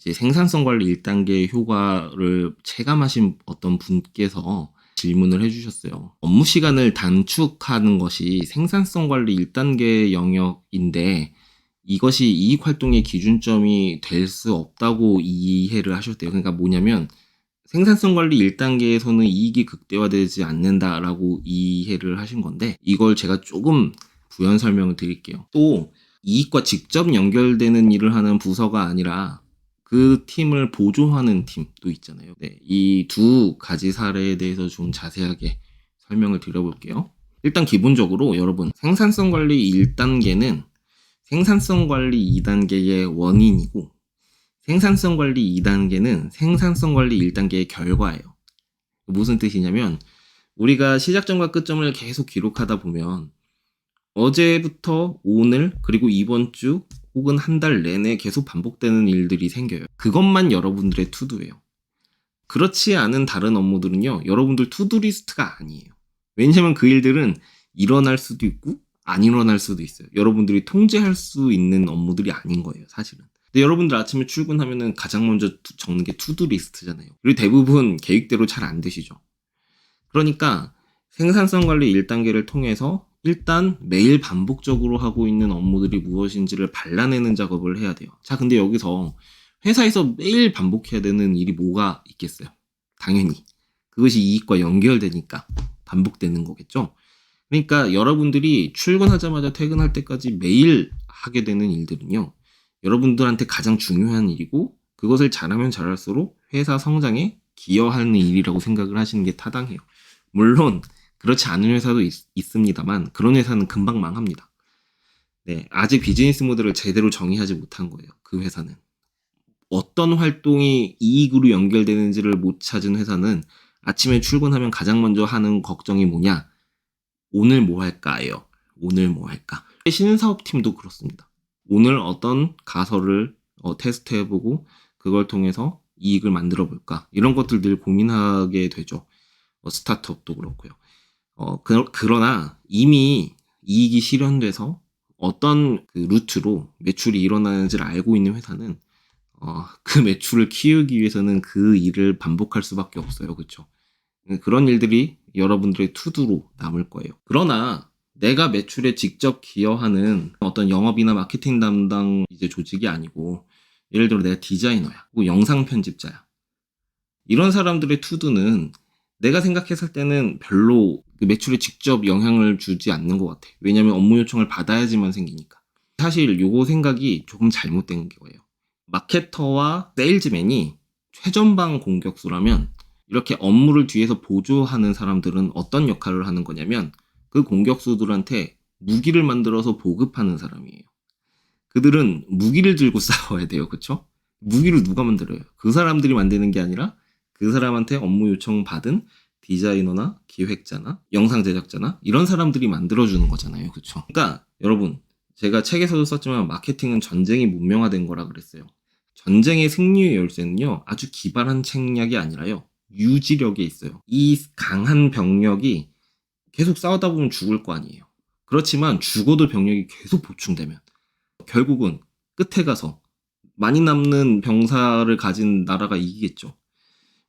이제 생산성 관리 1단계 효과를 체감하신 어떤 분께서 질문을 해주셨어요. 업무 시간을 단축하는 것이 생산성 관리 1단계 영역인데 이것이 이익 활동의 기준점이 될 수 없다고 이해를 하셨대요. 그러니까 뭐냐면 생산성 관리 1단계에서는 이익이 극대화되지 않는다라고 이해를 하신 건데 이걸 제가 조금 부연 설명을 드릴게요. 또 이익과 직접 연결되는 일을 하는 부서가 아니라 그 팀을 보조하는 팀도 있잖아요. 네, 이 두 가지 사례에 대해서 좀 자세하게 설명을 드려볼게요. 일단 기본적으로 여러분 생산성 관리 1단계는 생산성 관리 2단계의 원인이고 생산성 관리 2단계는 생산성 관리 1단계의 결과예요. 무슨 뜻이냐면 우리가 시작점과 끝점을 계속 기록하다 보면 어제부터 오늘 그리고 이번 주 혹은 한 달 내내 계속 반복되는 일들이 생겨요. 그것만 여러분들의 투두예요. 그렇지 않은 다른 업무들은요. 여러분들 투두 리스트가 아니에요. 왜냐면 그 일들은 일어날 수도 있고 안 일어날 수도 있어요. 여러분들이 통제할 수 있는 업무들이 아닌 거예요. 사실은. 근데 여러분들 아침에 출근하면은 가장 먼저 적는 게 투두 리스트잖아요. 그리고 대부분 계획대로 잘 안 되시죠. 그러니까 생산성 관리 1단계를 통해서 일단 매일 반복적으로 하고 있는 업무들이 무엇인지를 발라내는 작업을 해야 돼요. 자, 근데 여기서 회사에서 매일 반복해야 되는 일이 뭐가 있겠어요? 당연히 그것이 이익과 연결되니까 반복되는 거겠죠. 그러니까 여러분들이 출근하자마자 퇴근할 때까지 매일 하게 되는 일들은요. 여러분들한테 가장 중요한 일이고 그것을 잘하면 잘할수록 회사 성장에 기여하는 일이라고 생각을 하시는 게 타당해요. 물론 그렇지 않은 회사도 있습니다만 그런 회사는 금방 망합니다. 네, 아직 비즈니스 모델을 제대로 정의하지 못한 거예요. 그 회사는. 어떤 활동이 이익으로 연결되는지를 못 찾은 회사는 아침에 출근하면 가장 먼저 하는 걱정이 뭐냐? 오늘 뭐 할까요? 오늘 뭐 할까? 신사업팀도 그렇습니다. 오늘 어떤 가설을 테스트해보고 그걸 통해서 이익을 만들어 볼까? 이런 것들 늘 고민하게 되죠. 스타트업도 그렇고요. 그러나 이미 이익이 실현돼서 어떤 그 루트로 매출이 일어나는지를 알고 있는 회사는 그 매출을 키우기 위해서는 그 일을 반복할 수밖에 없어요. 그렇죠? 그런 일들이 여러분들의 투두로 남을 거예요. 그러나 내가 매출에 직접 기여하는 어떤 영업이나 마케팅 담당 이제 조직이 아니고 예를 들어 내가 디자이너야, 혹은 영상 편집자야. 이런 사람들의 투두는 내가 생각했을 때는 별로 그 매출에 직접 영향을 주지 않는 것 같아. 왜냐면 업무 요청을 받아야지만 생기니까. 사실 요거 생각이 조금 잘못된 거예요. 마케터와 세일즈맨이 최전방 공격수라면 이렇게 업무를 뒤에서 보조하는 사람들은 어떤 역할을 하는 거냐면 그 공격수들한테 무기를 만들어서 보급하는 사람이에요. 그들은 무기를 들고 싸워야 돼요. 그쵸? 무기를 누가 만들어요? 그 사람들이 만드는 게 아니라 그 사람한테 업무 요청 받은 디자이너나 기획자나 영상 제작자나 이런 사람들이 만들어주는 거잖아요. 그쵸? 그러니까 여러분 제가 책에서도 썼지만 마케팅은 전쟁이 문명화된 거라 그랬어요. 전쟁의 승리의 열쇠는요. 아주 기발한 책략이 아니라요. 유지력에 있어요. 이 강한 병력이 계속 싸우다 보면 죽을 거 아니에요. 그렇지만 죽어도 병력이 계속 보충되면 결국은 끝에 가서 많이 남는 병사를 가진 나라가 이기겠죠.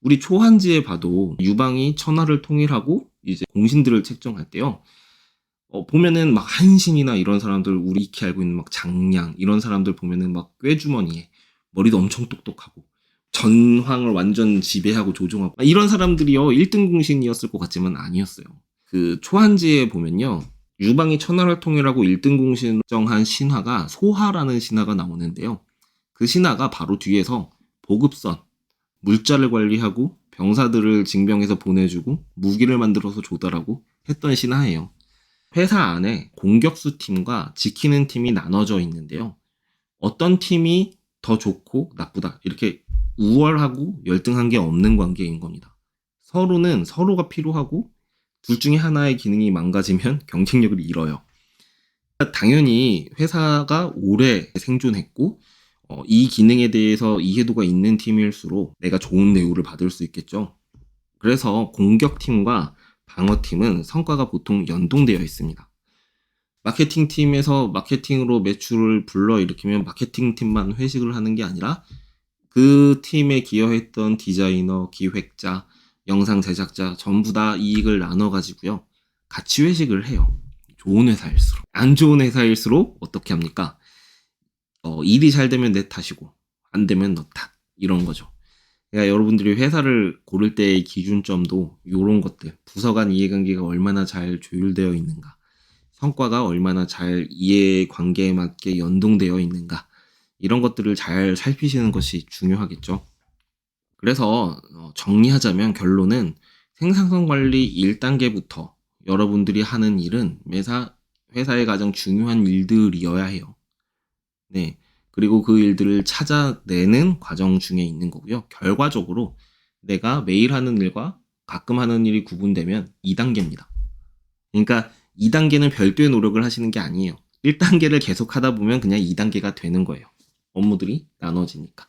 우리 초한지에 봐도 유방이 천하를 통일하고 이제 공신들을 책정할 때요. 보면은 막 한신이나 이런 사람들 우리 익히 알고 있는 막 장량 이런 사람들 보면은 막 꾀주머니에 머리도 엄청 똑똑하고 전황을 완전 지배하고 조종하고 이런 사람들이요 1등 공신이었을 것 같지만 아니었어요. 그 초한지에 보면요. 유방이 천하를 통일하고 1등 공신 정한 신하가 소하라는 신하가 나오는데요. 그 신하가 바로 뒤에서 보급선, 물자를 관리하고 병사들을 징병해서 보내주고 무기를 만들어서 조달하고 했던 신하예요. 회사 안에 공격수 팀과 지키는 팀이 나눠져 있는데요. 어떤 팀이 더 좋고 나쁘다 이렇게 우월하고 열등한 게 없는 관계인 겁니다. 서로는 서로가 필요하고 둘 중에 하나의 기능이 망가지면 경쟁력을 잃어요. 당연히 회사가 오래 생존했고 이 기능에 대해서 이해도가 있는 팀일수록 내가 좋은 대우를 받을 수 있겠죠. 그래서 공격팀과 방어팀은 성과가 보통 연동되어 있습니다. 마케팅팀에서 마케팅으로 매출을 불러일으키면 마케팅팀만 회식을 하는 게 아니라 그 팀에 기여했던 디자이너, 기획자, 영상 제작자 전부 다 이익을 나눠가지고요. 같이 회식을 해요. 좋은 회사일수록. 안 좋은 회사일수록 어떻게 합니까? 일이 잘 되면 내 탓이고 안 되면 너 탓. 이런 거죠. 그러니까 여러분들이 회사를 고를 때의 기준점도 이런 것들. 부서 간 이해관계가 얼마나 잘 조율되어 있는가. 성과가 얼마나 잘 이해관계에 맞게 연동되어 있는가. 이런 것들을 잘 살피시는 것이 중요하겠죠. 그래서 정리하자면 결론은 생산성 관리 1단계부터 여러분들이 하는 일은 매사 회사의 가장 중요한 일들이어야 해요. 네. 그리고 그 일들을 찾아내는 과정 중에 있는 거고요. 결과적으로 내가 매일 하는 일과 가끔 하는 일이 구분되면 2단계입니다. 그러니까 2단계는 별도의 노력을 하시는 게 아니에요. 1단계를 계속 하다 보면 그냥 2단계가 되는 거예요. 업무들이 나눠지니까.